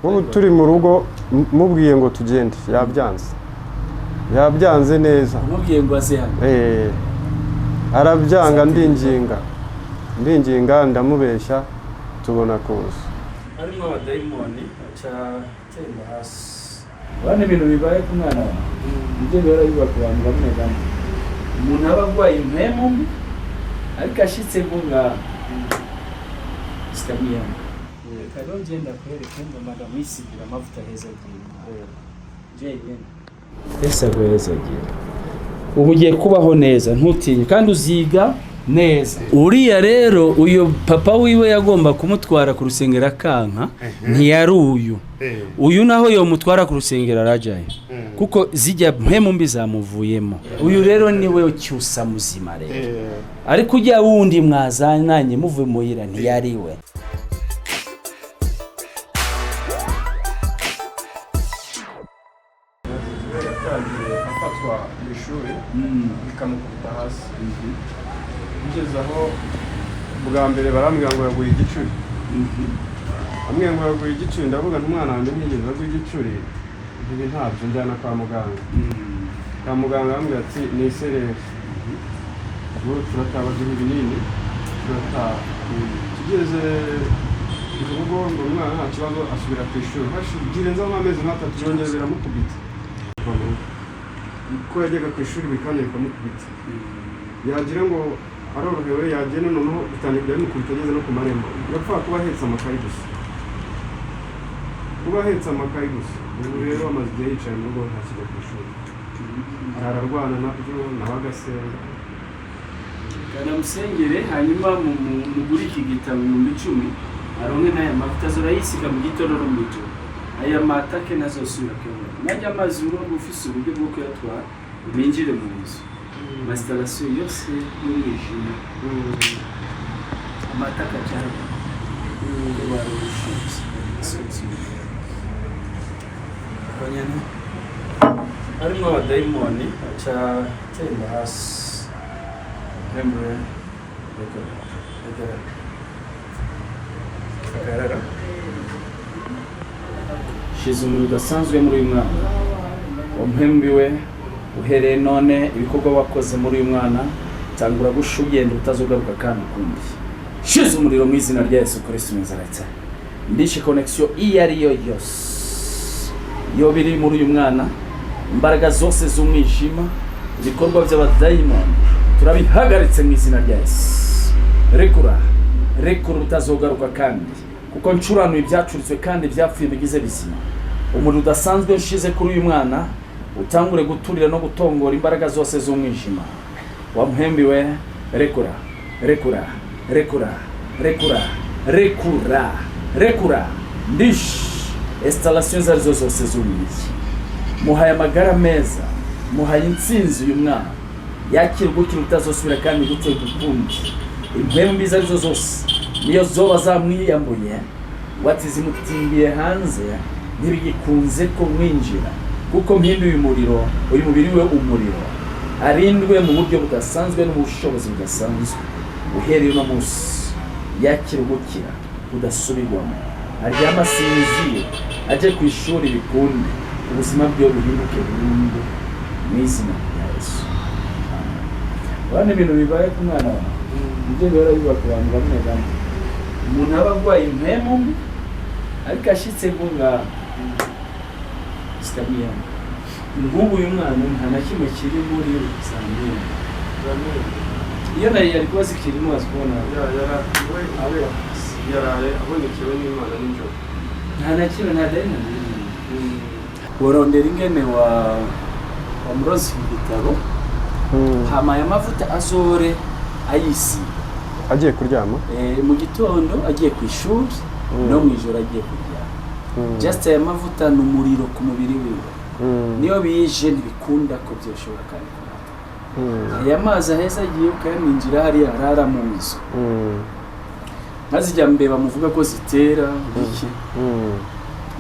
ubu turi mu rugo mubwiye ngo tugende yabyanze neza mubwiye ngo aze hano arabyanga ndinginga ndamubeshya tubona kuza arimo abadayimoni aca temba hasi bane ibintu bibaye ku mwana wawe ibyo rero biba ku bantu bamwe bamwe umuntu aba arwaye impemu mbi ariko ashitse nkunga sikamiyama rero ngenda kwereka ngo amagambo yisigira amavuta heza agiye ese heza agiye ubu ugiye kubaho neza ntutinye kandi uziga neza uriya rero uyu papa wiwe yagomba kumutwara ku rusengero akanka ntiyari uyu naho yomutwara ku rusengero arajaye kuko zijya mpemu mbi zamuvuyemo uyu rero niwe cyusa muzima rero ariko ujya wundi mwazananye muvuye muhira ntiyari we afatwa mu ishuri bikamukubita hasi kugeza aho bwa mbere barambwira ngo yaguye igicuri amwe ngo yaguye igicuri ndavuga ntumwana wanjye ntiyigeze aguye igicuri ibi ntabyo njyana kwa muganga arambwira ati ni isereri ubu turatabagira ibinini tugeze urugo ngo umwana nta kibazo asubira ku ishuri hashirenzeho amezi nk'atatu yongera biramukubita ko yajyaga ku ishuri bikanya bikamukubita yagira ngo arorohewe yagenda noneho bitangira bimukubita ageze no ku marembo yapfa kuba ahetse amakayi gusa ubu rero amaze igihe yicaye mu rugo ntakijya ku ishuri ararwana nabyo nawe agasenga kanamusengere hanyuma mugura iki gitabo 10,000 aronke n'aya mavuta azorayisiga mu gitondo no mu ijoro aya matake nazosubira kwemera najya amazi urugo ufise uburyo bwo kuyatwara binjire mu nzu installation yose y'umwijima amataka cyane abanyana arimo abadayimoni aca temba hasi rembre agarara shize umuriro udasanzwe muri uyu mwana wampembiwe uhereye none ibikorwa wakoze muri uyu mwana tangura gushugenda utazogaruka kandi ukundi shize umuriro mu izina rya Yesu Kristo Nazareti ndishe connection iyo ariyo yose yo biri muri uyu mwana imbaraga zose z'umwijima ibikorwa by'abadayimoni turabihagaritse mu izina rya Yesu rekura utazogaruka kandi kuko ncurano ibyacuritse kandi byapfuye bigize bizima umuriro udasanzwe nshize kuri uyu mwana utangure guturira no gutongora imbaraga zose z'umwijima wamuhembiwe rekura ndish installation zarizo zose z'umwijima muhaye amagara meza muhaye intsinzi uyu mwana yakira gukira utazosubira kandi gutega ukundi impemu mbi zarizo zose niyo zoba zamwiyambuye watizimutimbiye hanze ntibigikunze ko mwinjira kuko mpinduye umuriro uyu mubiri we umuriro arindwe mu buryo budasanzwe n'ubushobozi budasanzwe uhereye no munsi yakira gukira udasubirwamo aryama asinziye ajye ku ishuri bikunde ubuzima bwe buhinduke burundu mu izina rya Yesu bane ibintu bibaye ku mwana wawe ibyo rero biba ku bantu bamwe bamwe umuntu aba arwaye impemu mbi ariko ashitse nkunga sikamiyama ngubu uyu mwana nta na kimwe kiri muri sambere iyo nayo yari kuba zikirimo azikubona yaraye abonekewe n'Imana n'ijoro nta na kimwe nta dayina worondera ingene wa murozi mu gitabo hamaye amavuta azore ayisi agiye kuryama mu gitondo agiye ku ishuri no mu ijoro agiye kuryama just aya mavuta n'umuriro ku mubiri wiwe niyo bije ntibikunda ko byoshobora kandi aya mazi aheza agiye ukayaminjira hariya harara mu nzu nkazijya mbeba muvuga ko zitera iki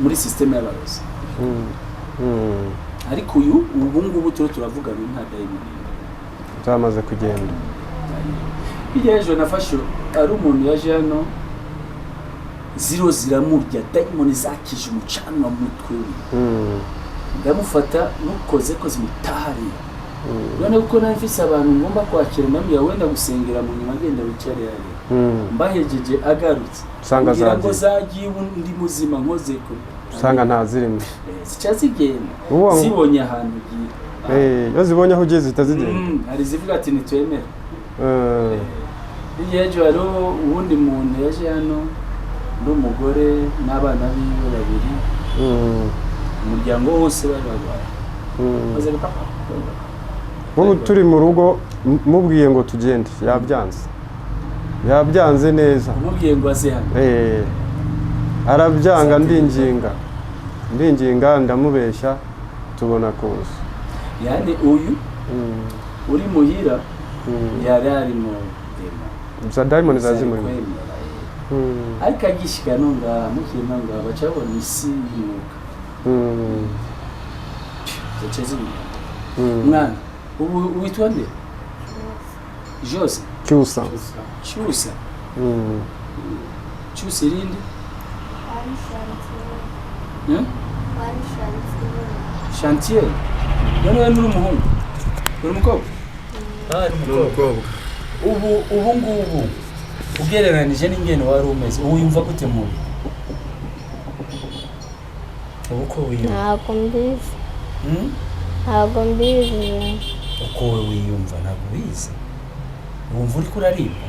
muri systeme y'abarozi ariko uyu ubu ngubu turavuga nta dayimoni zamaze kugenda hirya ejo nafashe ari umuntu yaje hano ziro ziramurya dayimoni zakije umucanwa mu mutwe ndamufata nukoze ko zimutahari none uko nafise abantu ngomba kwakira namwe wenda gusengera mu nyuma ngenda wicare yari mbahejeje agarutse usanga ngo zagiye ndi muzima nkoze ko usanga ntazirimo zigenda zibonye ahantu giye yo zibonye aho ugiye zitazigenda hari zivuga ati nitwemera yejo haro ubundi muntu yaje hano n'umugore n'abana biwe babiri umuryango wose barwaye maze papa ubu turi mu rugo mubwiye ngo tugende yabyanze neza mubwiye ngo aze hano arabyanga ndinginga ndamubeshya tubona kuza yani uyu uri muhira yari ari mu za diamond zazimurimo ariko agishika nonga mukina ngo abacabona isi yimuka Zechezi mwana ubu witwa nde Jose Cyusa irindi Chantier none muri umuhungu uri umukobwa umukobwa ubu ngubu ugereranije n'ingene wari umeze ubu yumva gute mu ubu ko wiyumva ntabwo mbizi uko wiyumva ntabwo bizi wumva uri kuraribwa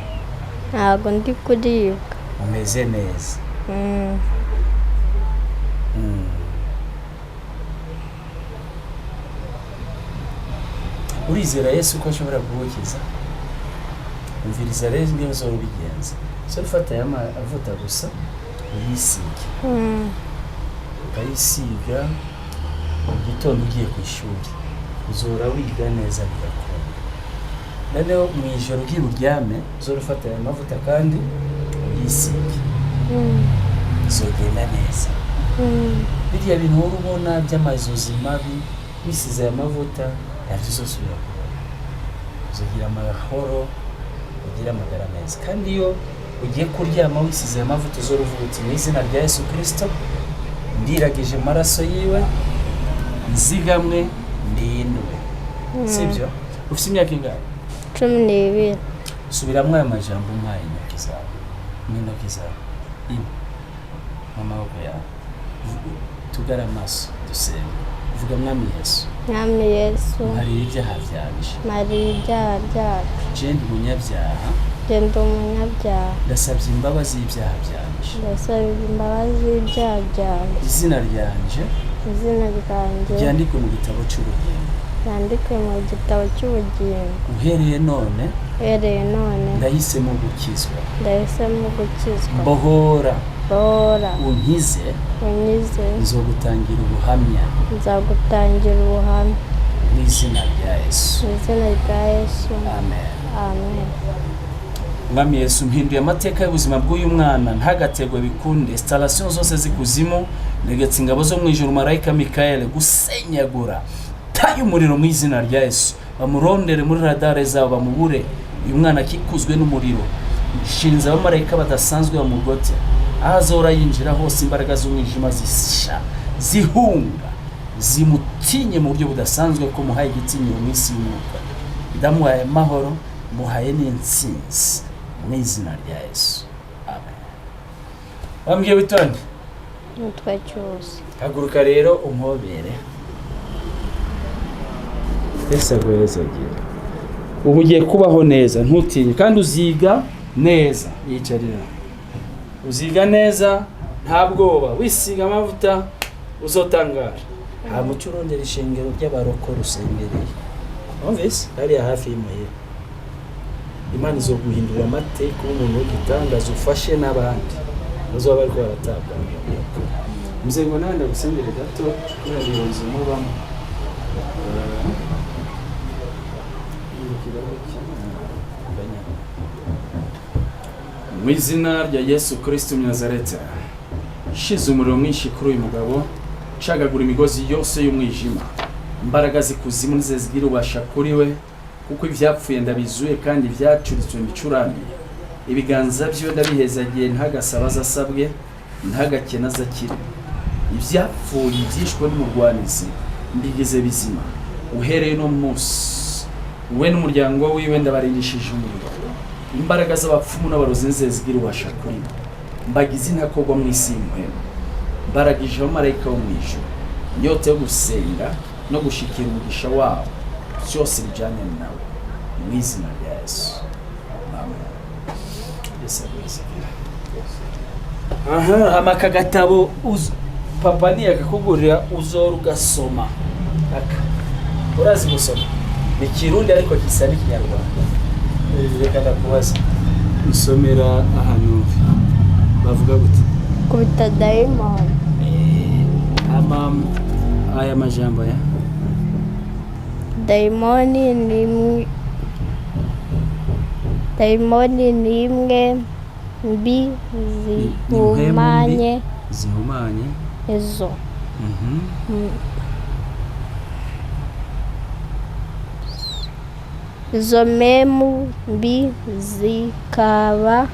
ntabwo ndi kuribwa umeze neza urizera Yesu ko ashobora kugukiza umviriza rero ngiye zo rubigenza so rufata amavuta gusa uyisige ukayisiga mu gitondo ugiye ku ishuri uzora wiga neza bigakunda noneho mu ijoro ugiye uryame zo rufata aya mavuta kandi uyisige uzogenda neza biriya bintu wowe ubona by'amazozi mabi wisize aya mavuta yabyo zose urakora uzogira amahoro ugira amagara meza kandi iyo ugiye kuryama wisize amavuta zo ruvutse mu izina rya Yesu Kristo ndiragije amaraso yiwe nzigamwe ndindwe sibyo ufite imyaka ingahe 12 subiramwe aya majambo mwaye n'intoki zawe mama wako tugara amaso dusenga uvuga mwami Yesu marira ibyaha byacu jendi umunyabyaha ndasabye imbabazi y'ibyaha byanjye izina ryanje ryandikwe mu gitabo cy'ubugingo uhereye none ndahisemo gukizwa mbohora unkize nzogutangira ubuhamya mu izina rya Yesu amen Mwami Yesu mpinduye amateka y'ubuzima bw'uyu mwana ntagategwe bikunde installation zose zikuzimu negetse ingabo zo mu ijuru marayika Mikael gusenyagura tayo umuriro mu izina rya Yesu bamurondere muri radare zabo bamubure uyu mwana kikuzwe n'umuriro shinza abamarayika badasanzwe bamugote azora yinjira hose imbaraga z'umwijima zihunga zimutinye mu buryo budasanzwe ko muhaye igitinyiro mu isi y'umwuka ndamuhaye amahoro muhaye n'intsinzi mu izina rya Yesu amen wambwiye witonde nitwa Cyusa haguruka rero umpobere Yesu agwezagira ubu ugiye kubaho neza ntutinye kandi uziga neza yicarira uziga neza nta bwoba wisiga amavuta uzotangara nta muco urondera ishengero ry'abarokore usengereye umvise hariya hafi y'imuhira Imana izoguhindurira amateka umuntu w'igitangaza ufashe n'abandi bazoba bariko baratabwa mzengo nanda gusengere gato kuri abiyonzi mubamo mu izina rya Yesu Kristo Nazareta shize umuriro mwinshi kuri uyu mugabo cagagura imigozi yose y'umwijima imbaraga zikuzimu nize zigira ubasha kuri we kuko ivyapfuye ndabizuye kandi vyacuritswe micurane ibiganza byo ndabihezagiye ntagasabaza asabwe ntagakena azakire ibyapfuye byishwe n'umurwanizi mbigize bizima uhereye no munsi we n'umuryango wiwe ndabarindishije umuriro imbaraga z'abapfumu n'abarozi zigira ubasha kuri mbagize intakogwa mu isi y'umuheno mbaragije abamarayika wo mu ijuru inyota yo gusenga no gushikira umugisha wabo byose bijyanye nawe mu izina rya Yesu amen. Aha amaka gatabo papa ni yakakugurira uzora ugasoma aka urazi gusoma ni Kirundi ariko gisa n'ikinyarwanda reka ndakubaza usomera ahantu bavuga gute kubita dayimoni aya majambo ya dayimoni ni imwe mbi zihumanye izo izo memu mbi zikaba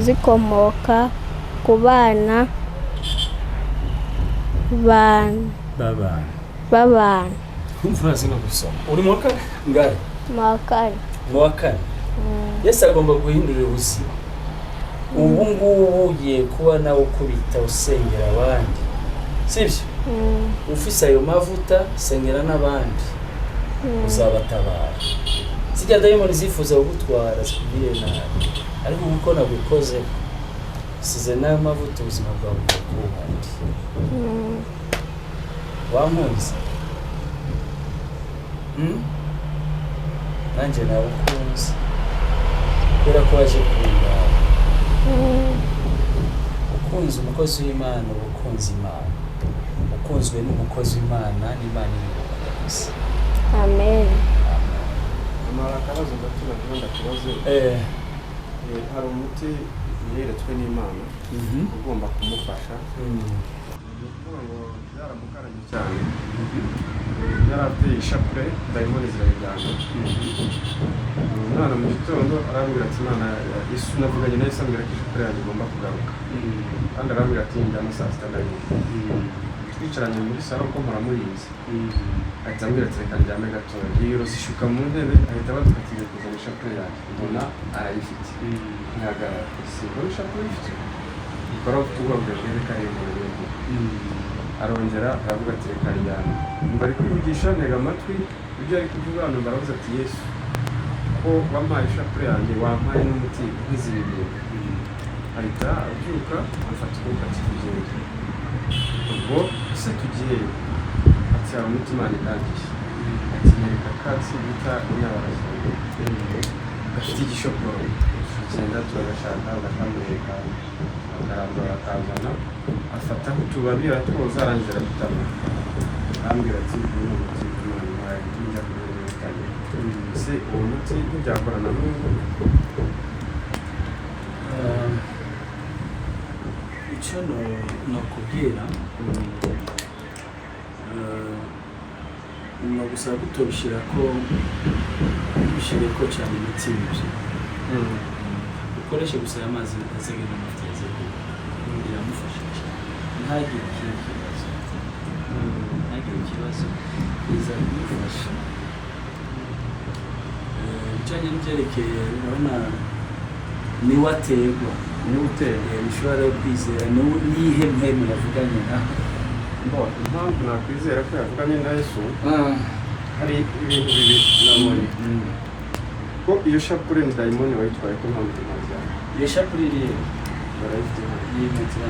zikomoka ku bana b'abantu. Urazi no gusoma uri mu kane ngari mu wa kane Yesu agomba guhindurira ubuzima ubu ngubu ugiye kuba nawe ukubita usengera abandi sibyo ufise ayo mavuta sengera n'abandi uzabatabara zijya dayimoni zifuza kugutwara zikugirire nabi ariko uko nabikoze size n'ayo mavuta ubuzima bwawe bukuhandi wampunze nanjye nawe ukunze kubera ko waje kunda ukunze umukozi w'Imana ukunze Imana ukunzwe n'umukozi w'Imana n'Imana y'Imana gusa amen. Amara akabazo gato ndakubaze hari umuti yeretswe n'Imana ugomba kumufasha kuvuga ngo byaramukaranye cyane yarateye ishapure dayimoni zirayijyana umwana mu gitondo arambwira ati Imana Yesu navuganye na Yesu ambwira ko ishapure yanjye igomba kugaruka kandi arambwira ati njyana saa sita ndayiga twicaranye muri salo ko mpora murinzi ahita ambwira ati reka njyame gatoya yiyorosa ishuka mu ntebe ahita baduka ati ngiye kuzana ishapure yanjye mbona arayifite ntihagarara simbona ishapure ifite ikora ufite ubwabwe bwereka yegura arongera aravuga ati reka njyana bari kuvugisha ntega amatwi ibyo ari kuvuga hano baravuze ati Yesu ko wampaye ishapure yanjye wampaye n'umuti nk'izi bibiri ahita abyuka amfata ukuboko ati tugende ubwo se tugiyeyo ati hari umuti Imana irangiye ati nyereka katsi bita inyabarasanya gafite igishokoro tugenda turagashaka agakamureka akarambura akazana afata utubabi aratwoza arangiza arabitama arambwira ati uyu ni umuti Imana impaye njya kubirenganya ese uwo muti ntibyakorana n'ubu icyo nakubwira ni ugusaba kutobishyira ko cyane imiti ibyo ukoreshe gusa amazi azegera amavuta yazegera biramufasha cyane ntagire ikibazo biza kumufasha ibijyanye n'ibyerekeye urabona niwe aterwa bishobora kwizera nihe mpemu yavuganye nawe impamvu nakwizera ko yavuganye na Yesu hari ibintu bibiri nabonye ko iyo shapure ni dayimoni wayitwaye ko nta mutima wawe iyo shapure iriye barayifite yimutima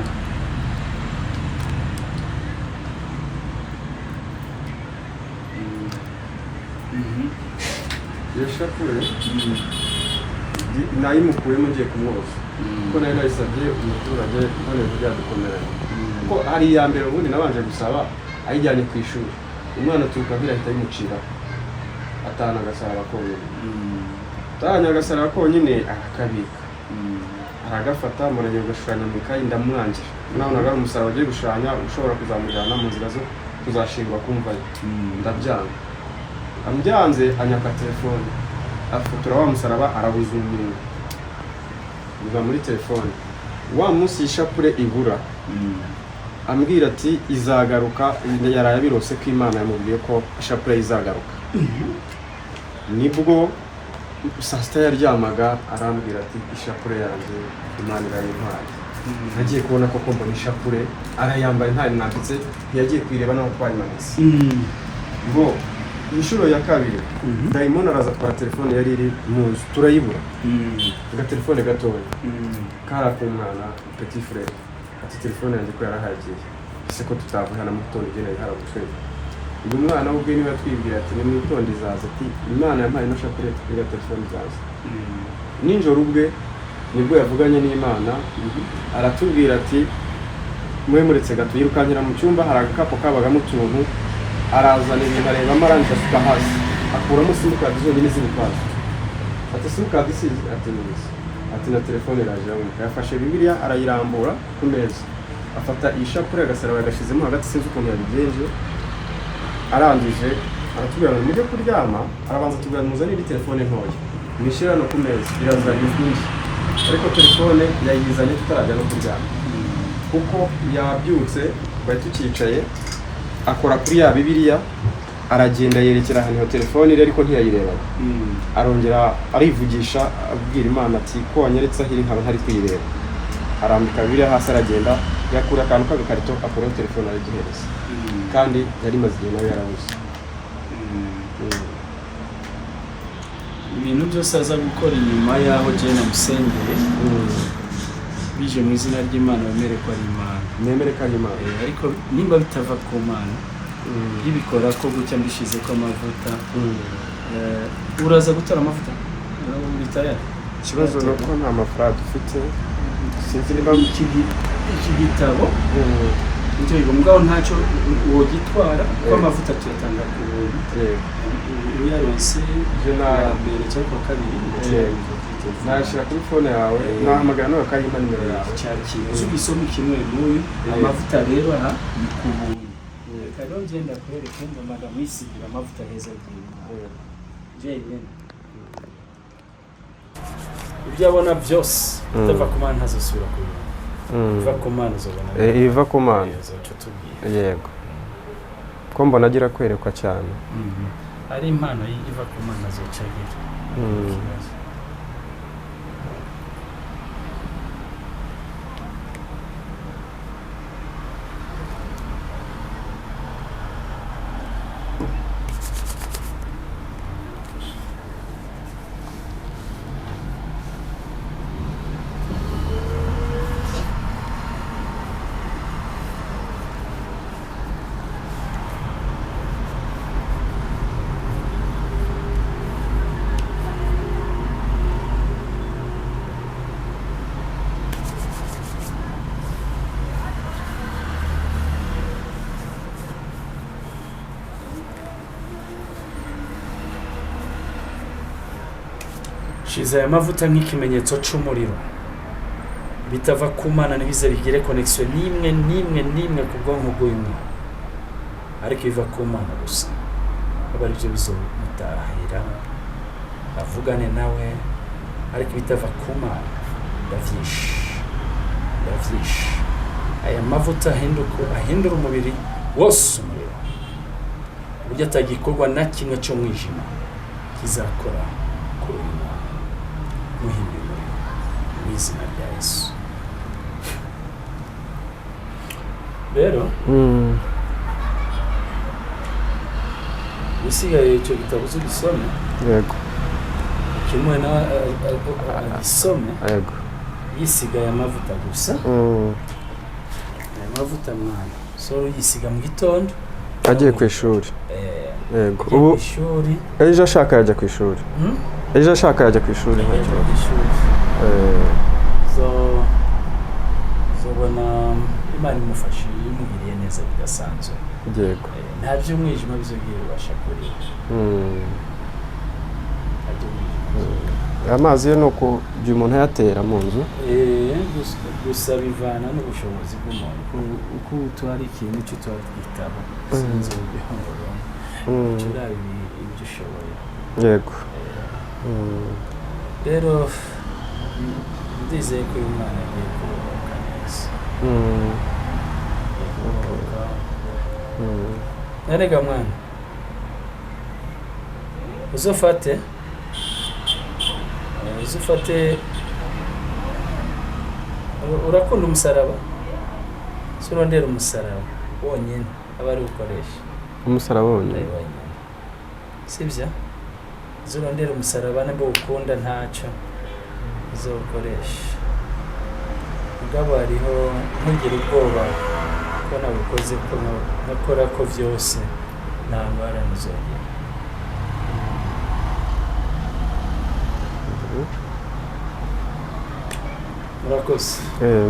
iyo shapure nayimukuyemo ngiye kumwoza kuko nari nayisabye umuturage none byadukomeranye kuko hari iya mbere ubundi nabanje gusaba ayijyanye ku ishuri umwana aturuka aho ahita ayimuciraho atahana agasaraba konyine atahanye agasaraba konyine akakabika aragafata umuntu ugashushanya mu ikayi ndamwangira nabonaga ari umusaraba agiye gushushanya ushobora kuzamujyana mu nzira zo kuzashingwa kumvayo ndabyanga ambyanze anyaka telefone afotora wa musaraba arabuzuminga biva muri telefone wa munsi ishapure ibura ambwira ati izagaruka yaraye abirose ko Imana yamubwiye ko ishapure izagaruka nibwo saa sita yaryamaga arambwira ati ishapure yanjye Imana irayimpaye nagiye kubona ko mbona ishapure arayambaye ntari nanditse ntiyagiye kwireba naho twayimanitse ngo inshuro ya kabiri dayimoni araza kwa telefone yari iri mu nzu turayibura ga telefone gatoya kara ku mwana petit frère ati telefone yanjye ko yarahagiye ese ko tutavugana mu gitondo igihe haragutwe uyu mwana ubwe niwe twibwira ati ni mu gitondo izaza ati Imana yampaye no shapure ya telefone izaza ninjoro ubwe nibwo yavuganye n'Imana aratubwira ati mwe muretse gato yirukankira mu cyumba hari agakapo kabagamo utuntu arazana ibintu arebamo arangije asuka hasi akuramo simukadi zonyine z'ibikwazo ati simukadi isize ati neza ati na telefone iraje yafashe Bibiliya arayirambura ku meza afata ishapure agasaraba agashizemo hagati sinzi ukuntu yabigenje arangije aratubwira ngo mujye kuryama arabanza tubwira muzane iri telefone ntoya mwishira no ku meza irazana byinshi ariko telefone yayizanye tutarajya no kuryama kuko yabyutse bari tukicaye akora kuri ya Bibiliya aragenda yerekera ahantu telefone iri ariko ntiyayirebaga arongera arivugisha abwira Imana ati ko wanyeretse ahiri nkaba ntari kuyireba arambika Bibiliya hasi aragenda yakura akantu k'agakarito akora telefone aragihereza kandi yari maze igihe nawe yarabuze ibintu byose aza gukora inyuma yaho je namusengeye bije mu izina ry'Imana bemere ko ari Imana nemere ko ari Imana ariko nimba bitava ku Mana yibikora ko gucya mbishize ko amavuta uraza gutara amavuta bitaya ikibazo nuko nta mafaranga dufite sinzi niba iki gitabo nicyo bigo mugabo ntacyo uwo gitwara ko amavuta tuyatanga ku uyaronse je na mbere cyangwa kabiri nashira kuri phone yawe nahamagara no akayima nimero yawe cyari kibazo bisoma kimwe n'uyu amavuta rero aha ni kubuntu rero ngenda kwereka ngo magama isigira amavuta heza byiwe jene ibyo abona byose ndava ku Mana ntazosubira kubona iva ku Mana zobona iva ku Mana yego ko mbona agira kwerekwa cyane ari impano iva ku Mana zocagira shiza aya mavuta nk'ikimenyetso c'umuriro bitava ku Mana ntibize bigire connection nimwe ku bwonko bw'uyu ariko iva ku Mana gusa aba ari byo bizomutahira avugane nawe ariko bitava ku Mana ndavyishe aya mavuta ahindura umubiri wose umuriro burya atagikorwa na kimwe cyo mwijima kizakora kuri muhimbi mu izina rya Yesu rero usigaye icyo gitabo ugisome yego kimwe na agisome yego yisigaye amavuta gusa amavuta mwana so yisiga mu gitondo agiye ku ishuri yego ubu ishuri ejo ashaka yajya ku ishuri ejo ashaka yajya ku ishuri zobona Imana imufashe imugiriye neza bidasanzwe yego nta by'umwijima bizogire ubasha kureba amazi yo nuko byo umuntu yatera mu nzu gusa bivana n'ubushobozi bw'umuntu uko utwara ikintu cyo twari twitabo sinzi ubihongoro cyurabi ibyo ushoboye yego rero ndizeye ko uyu mwana agiye kuruhuka Erega mwana uzofate urakunda umusaraba surondera umusaraba wonyine abari ukoresha umusaraba wonyine sibyo zurondera umusaraba nabo ukunda ntacyo uzokoresha mugabo hariho ntugire ubwoba ko nabukoze ko nakora ko byose nta ngorane zongera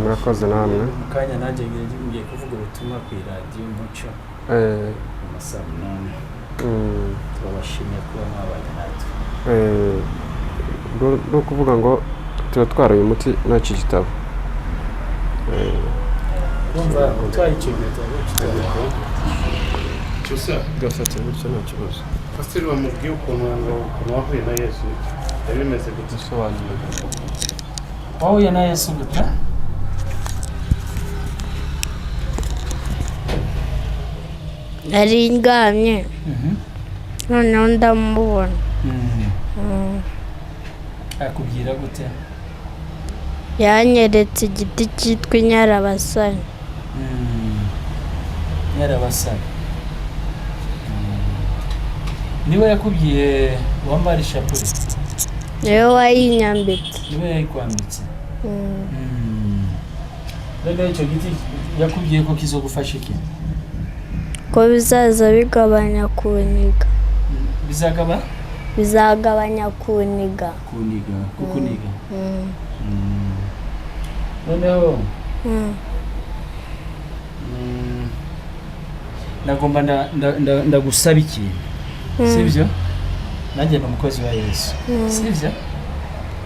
murakoze namwe mu kanya nanjye ngiye kuvuga ubutumwa ku iradiyo Umuco mu masaha 8 turabashimiye kuba mwabanye natwe no kuvuga ngo turatwara uyu muti n'iki gitabo urumva utwaye icyo gitabo cyose gafata bityo nta kibazo pasiteri bamubwiye ukuntu wahuye na Yesu yabimeze gusobanura wahuye na Yesu gute nari ngamye noneho ndamubona akubwira gute yanyeretse igiti cyitwa inyarabasare Nyarabasare niwe yakubwiye wambara ishapure niwe wayinyambitse niwe yayikwambitse rega icyo giti yakubwiye ko kizogufasha iki ko bizaza bigabanya kuniga bizagabanya kuniga kukuniga noneho nagomba ndagusaba ikintu sibyo nanjye ni umukozi wa Yesu sibyo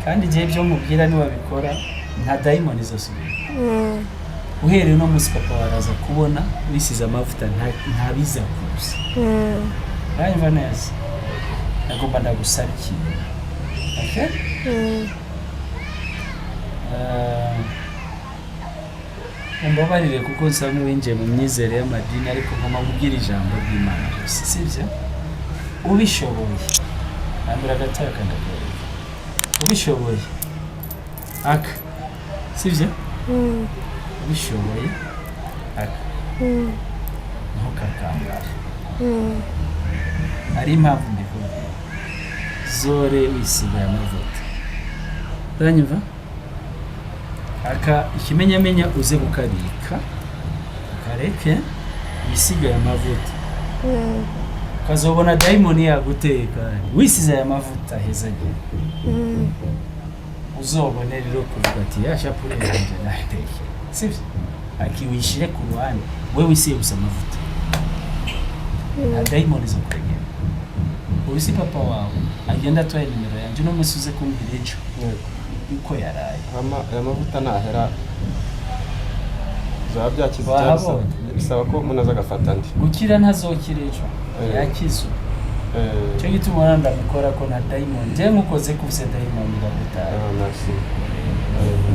kandi igihe byo mubwira niwabikora nta dayimoni izosubira uhereye no munsi papa waraza kubona wisize amavuta nta biza kuza uranyumva neza nagomba ndagusaba ikintu okay mbabarire kuko nsa nk'uwinjiye mu myizere y'amadini ariko nkoma kubwira ijambo ry'Imana gusa sibyo ubishoboye ambura agatoya kandagora ubishoboye aka sibyo ubishoboye aka ntukakangare ari impamvu mbivuga zore wisigaye amavuta uranyumva aka ikimenyamenya uze gukabika kareke wisigaye amavuta kazobona dayimoni yaguteka wisize aya mavuta heza gihe uzobone rero kuvuga ati yashapure yanjye nateke sibyo akiwishire ku ruhande we wisiye gusa amavuta na dayimoni zo kwegera ubisi papa wawe agenda atwaye nimero yanjye no munsi uze kumbwira ejo uko yaraye aya mavuta nahera zaba byakiza bisaba ko umuntu aza agafata andi gukira ntazokira ejo yakizu cyo gituma ndabikora ko na dayimoni je mukoze kuvse dayimoni ndagutaye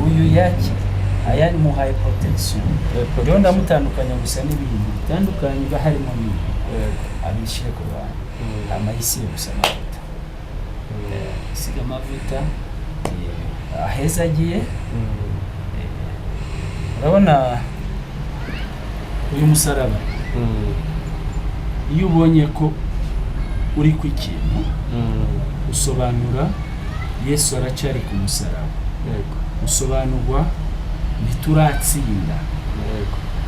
uyu yaki aya ni muhaye protection rero ndamutandukanya gusa n'ibintu bitandukanye baharimo n'ibintu abishire ku bantu amayisi gusa amavuta siga amavuta aheza agiye urabona uyu musaraba iyo ubonye ko uri ku kintu usobanura Yesu aracyari ku musaraba usobanurwa ntituratsinda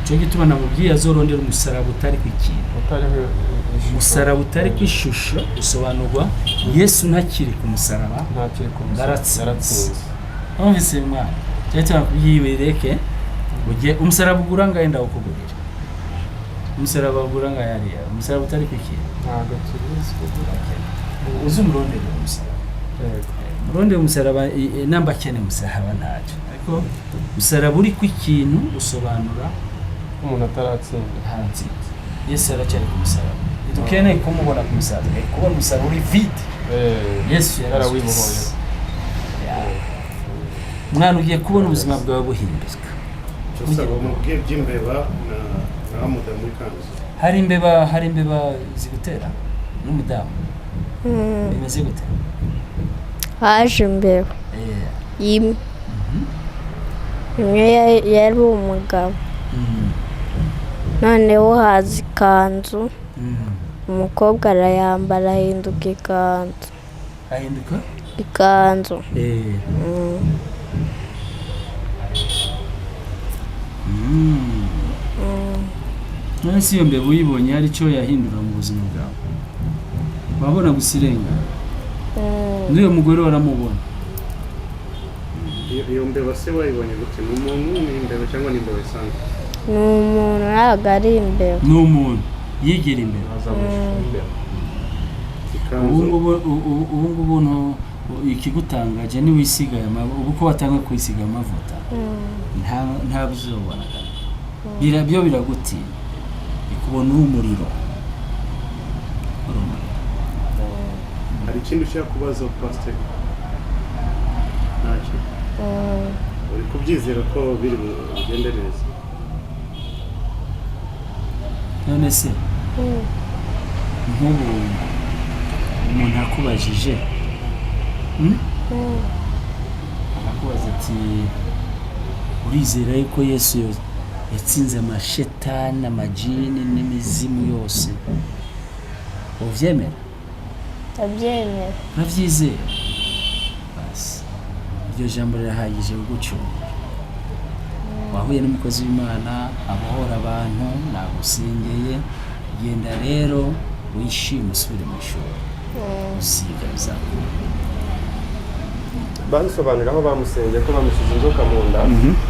cyo gituma namubwiye azorondera umusaraba utari ku kintu umusaraba utari ku ishusho usobanurwa Yesu ntakiri ku musaraba ndaratsinze umvise mwana cyangwa kuyibereke ugiye umusaraba ugura ngayenda ukugurira umusaraba ugura ngayariya umusaraba utari ku kintu ntago tubizi uzumurondera umusaraba murondera umusaraba namba cyane umusaraba ntacyo ariko umusaraba uri ku kintu usobanura umuntu ataratsinda hanzitse Yesu aracyari ku musaraba dukeneye kumubona ku musaraba kubona umusaraba uri vide Yesu yarawibohoye mwana ugiye kubona ubuzima bwawe buhinduka cyose umubwiye by'imbeba na mudamu w'ikanzu. hari imbeba zigutera n'umudamu bimeze gute? haje imbeba imwe yari umugabo noneho haza ikanzu umukobwa arayambara ahinduka ikanzu none si iyo mbeba uyibonye hari icyo yahindura mu buzima bwawe wabona gusa irenga n'uyo mugore waramubona iyo mbeba se wayibonye gute? Ni umuntu ni imbeba cyangwa ni imbeba isanzwe? ni umuntu ntabwo ari imbeba ni umuntu yigira imbeba ubu ngubu ikigutangaje ni wisiga ubu ko watanga kwisiga amavuta nta bizobona byo biragutinya ikubona umuriro. Hari ikindi ushaka kubaza pastor? Ntacyo. Uri kubyizera ko biri bugende neza? none se nk'ubu umuntu akubajije arakubaza ati urizera yuko Yesu yatsinze amashetani amajini n'imizimu yose uvyemera? ndabyemera. uravyizera? basi iryo jambo rirahagije gutyo. wahuye n'umukozi w'Imana abohora abantu nagusengeye genda rero wishime usubire mu ishuri usiga bizakura. bansobanurira aho bamusengeye ko bamushyize inzoka mu nda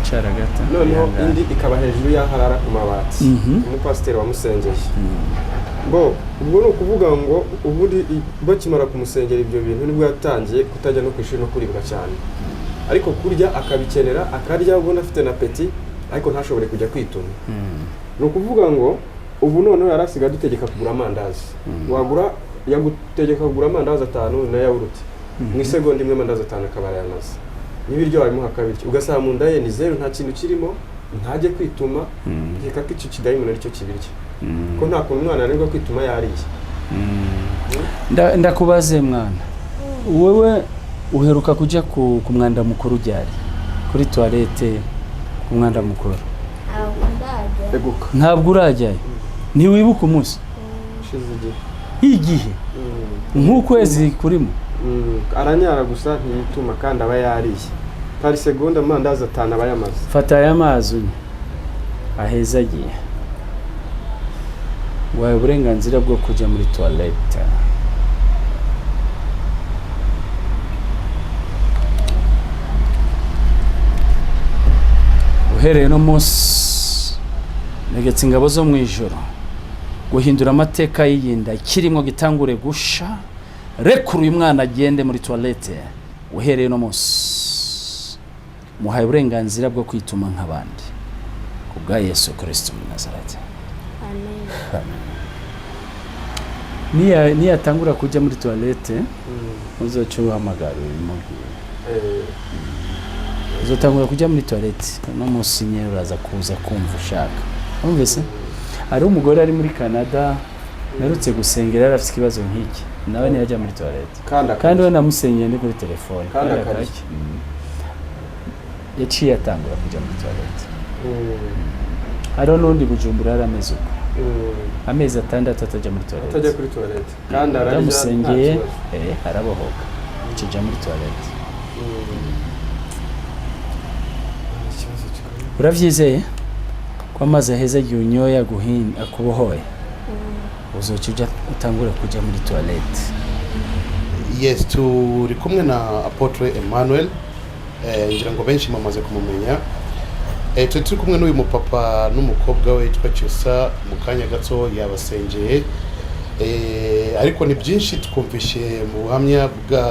caragata noneho indi ikaba hejuru y'aharara ku mabati umupasiteri wamusengeye ubwo ni ukuvuga ngo ubundi bakimara kumusengera ibyo bintu nibwo yatangiye kutajya no ku ishuri no kuribwa cyane, ariko kurya akabikenera akarya ubona afite na peti ariko ntashobore kujya kwituma. ni ukuvuga ngo ubu noneho yarasiga dutegeka kugura amandazi wagura yagutegeka kugura amandazi 5 na yawurute mu isegonda imwe amandazi 5 akaba yamaze n'ibiryo wabimuha kabiri ugasaba mu nda ye ni zero nta kintu kirimo ntajye kwituma nkeka ko icyo kidayimoni aricyo kibirya ko nta kuntu umwana arenga kwituma yariye. ndakubaze mwana wewe uheruka kujya ku mwanda mukuru ryari kuri toilette ku mwanda mukuru? ntabwo urajyayo? ntiwibuka umunsi igihe nk'ukwezi kurimo? aranyara gusa ntiyituma kandi aba yariye pari segonda amandazi 5 aba yamaze. fata aya mazi aheza agiye wawe uburenganzira bwo kujya muri toilette. uhereye no munsi negetse ingabo zo mu ijoro guhindura amateka y'iyinda kirimo gitangure gusha rekura uyu mwana agende muri toilette. uhereye no munsi muhaye uburenganzira bwo kwituma nk'abandi kubwa Yesu Kristo mu Nazareti. niyatangura kujya muri toilette uzocuhamagara umubwire uzotangura kujya muri toilette no munsi nyine uraza kuza kumva ushaka. umvise ari umugore ari muri Canada narutse gusengera yarafite ikibazo nk'iki nawe ntiyajya muri toilette kandi we namusengeye ndi kuri telefone yaciye atangura kujya muri toilette. hariho n'undi Bujumbura yarameze uko amezi 6 atajya muri toilette. atajya kuri toilette kandi aramusengeye arabohoka kijya muri toilette. uravyizeye ko amazi aheza igihe unyoye akubohoye uzoca ujya utangura kujya muri toilette? Yes, turi kumwe na Apotre Emmanuel ngira ngo benshi mamaze kumumenya. Turi kumwe n'uyu mupapa n'umukobwa we yitwa Cyusa mu kanya gato yabasengeye ariko ni byinshi twumvishe mu buhamya bwa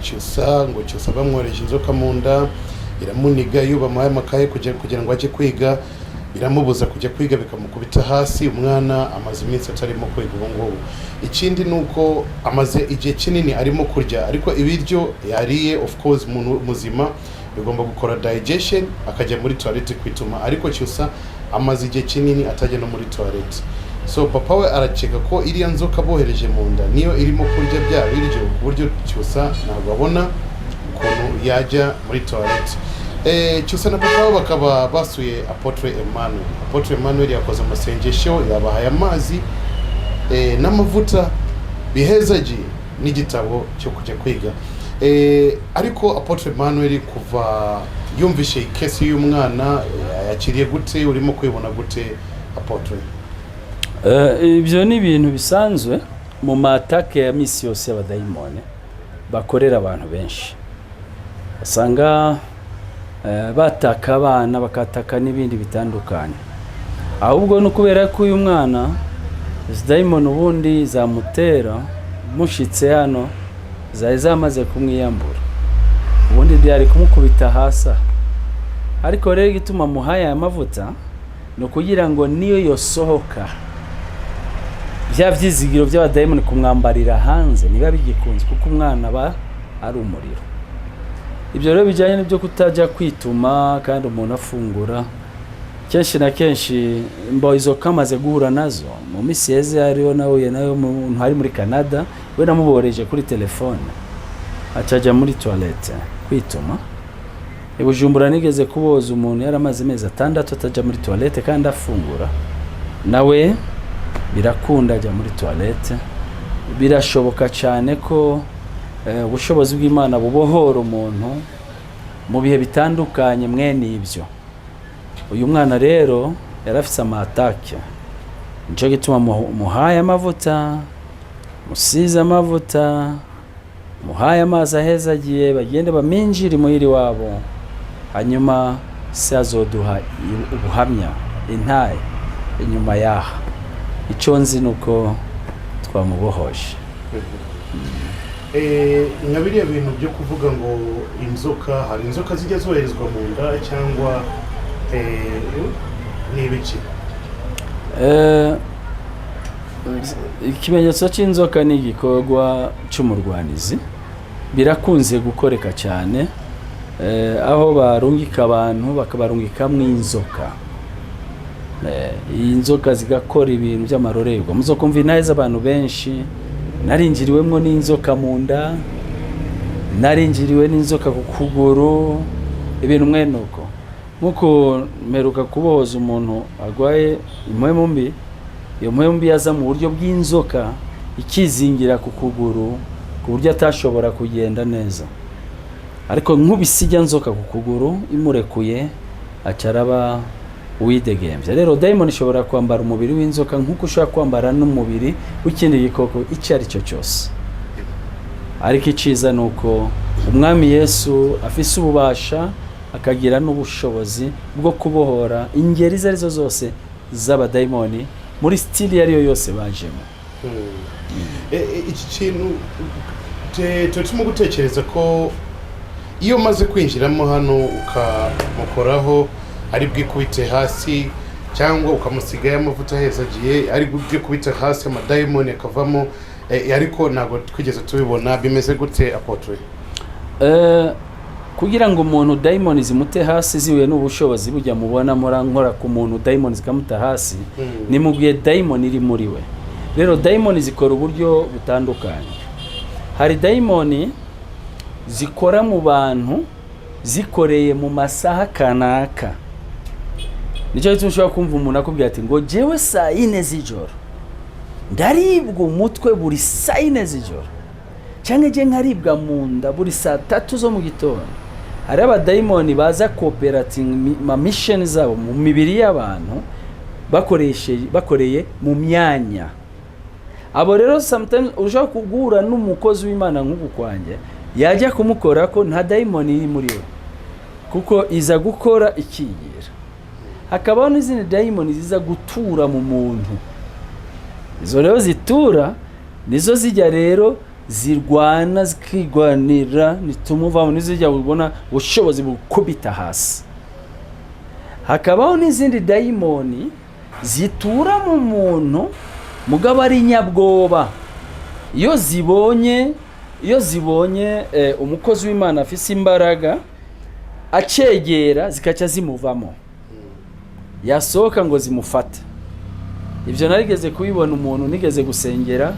Cyusa ngo Cyusa bamworeje inzoka mu nda iramuniga yubamuhaye amakaye kugira ngo ajye kwiga iramubuza kujya kwiga bikamukubita hasi. umwana amaze iminsi atarimo kwiga ubu ngubu. ikindi nuko amaze igihe kinini arimo kurya ariko ibiryo yariye of course umuntu muzima bigomba gukora digestion akajya muri toilette kwituma, ariko Cyusa amaze igihe kinini atajya no muri toilette. So papa we araceka ko iriya nzoka bohereje mu nda niyo irimo kurya bya biryo ku buryo Cyusa ntabwo abona ukuntu yajya muri toilette. Cyusa na papa we bakaba basuye Apotre Emmanuel. Apotre Emmanuel yakoze amasengesho, yabahaye amazi n'amavuta bihezagiye n'igitabo cyo kujya kwiga. Ariko Apotre Emmanuel kuva yumvishe kesi y'umwana yakiriye gute, urimo kwibona gute Apotre? Ibyo ni ibintu bisanzwe mu matake ya misi yose y'abadayimoni bakorera abantu benshi. Basanga bataka abana, bakataka n'ibindi bitandukanye. Ahubwo no kubera ko uyu mwana dayimoni ubundi zamutera mushitse hano zari zamaze kumwiyambura, ubundi byari kumukubita hasi. Ariko rero gituma muhaya amavuta no kugira ngo niyo yosohoka bya byizigiro by'abadayimoni kumwambarira hanze niba bigikunze, kuko umwana ba ari umuriro. Ibyo rero bijyanye n'ibyo kutajya kwituma kandi umuntu afungura kenshi na kenshi, mbo izo kamaze guhura nazo mu misi yeze hariho nawe nayo umuntu hari muri Canada, we namuboreje kuri telefone acajya muri toilette kwituma. Ibujumbura nigeze kuboza umuntu yaramaze amezi 6 atajya muri toilette kandi afungura, nawe birakunda ajya muri toilette. Birashoboka cyane ko ubushobozi bw'Imana bubohora umuntu mu bihe bitandukanye mwene ibyo. Uyu mwana rero yarafise amatake, nico gituma muhaye amavuta, musize amavuta, muhaye amazi ahezagiye, bagende baminjire muhiri wabo, hanyuma se azoduha ubuhamya intaye inyuma yaha. Icyo nzi nuko twamubohoje. Nka biriya bintu byo kuvuga ngo inzoka, hari inzoka zijya zoherezwa mu nda cyangwa n'ibiki? Ikimenyetso cy'inzoka ni igikorwa cy'umurwanizi, birakunze gukoreka cyane aho barungika abantu bakabarungikamwe inzoka. Iyi nzoka zigakora ibintu by'amarorerwa. Muzokumva intahe abantu benshi, narinjiriwemo n'inzoka mu nda, narinjiriwe n'inzoka ku kuguru, ibintu mwenuko. Nkuko meruka kuboza umuntu agwaye impwemu mbi, iyo mpwemu mbi yaza mu buryo bw'inzoka ikizingira ku kuguru ku buryo atashobora kugenda neza. Ariko nk'ubisijya nzoka ku kuguru imurekuye acaraba uwidegembya. Rero dayimoni ishobora kwambara umubiri w'inzoka nk'uko ushobora kwambara n'umubiri w'ikindi gikoko icyo ari cyo cyose. Ariko iciza nuko umwami Yesu afise ububasha akagira n'ubushobozi bwo kubohora ingeri izo arizo zose z'abadayimoni muri stili yariyo yose bajemo. Iki kintu turimo gutekereza ko iyo maze kwinjiramo hano ukamukoraho ari bwikubite hasi cyangwa ukamusigaye amavuta ahezagiye ari bwikubite hasi amadayimoni akavamo, ariko ntabwo twigeze tubibona. Bimeze gute Apotre? Kugira ngo umuntu dayimoni zimute hasi ziwe n'ubushobozi bujya mubona nkora ku muntu dayimoni zikamuta hasi, ni mubwiye dayimoni iri muri we. Rero dayimoni zikora uburyo butandukanye. Hari dayimoni zikora mu bantu zikoreye mu masaha kanaka. Nicyo gituma ushobora kumva umuntu akubwira ati ngo jewe saa 4 z'ijoro ndaribwa umutwe buri saa 4 z'ijoro, cyangwa je nkaribwa mu nda buri saa 3 zo mu gitondo. Hari abadayimoni baza cooperating ma mission zabo mu mibiri y'abantu bakoreye mu myanya. Abo rero sometimes ushobora kugura n'umukozi w'Imana nk'uko kwanje yajya kumukora ko nta dayimoni iri muri we, kuko iza gukora ikigira. Hakabaho n'izindi dayimoni ziza gutura mu muntu. Izo rero zitura nizo zijya rero zirwana zikigwanira, nitumuvamo nizijya ubona ubushobozi bukubita hasi. Hakabaho n'izindi dayimoni zitura mu muntu mugabo ari nyabwoba. Iyo zibonye umukozi w'Imana afise imbaraga acegera zikaca zimuvamo yasohoka ngo zimufata. Ibyo narigeze kubibona umuntu nigeze gusengera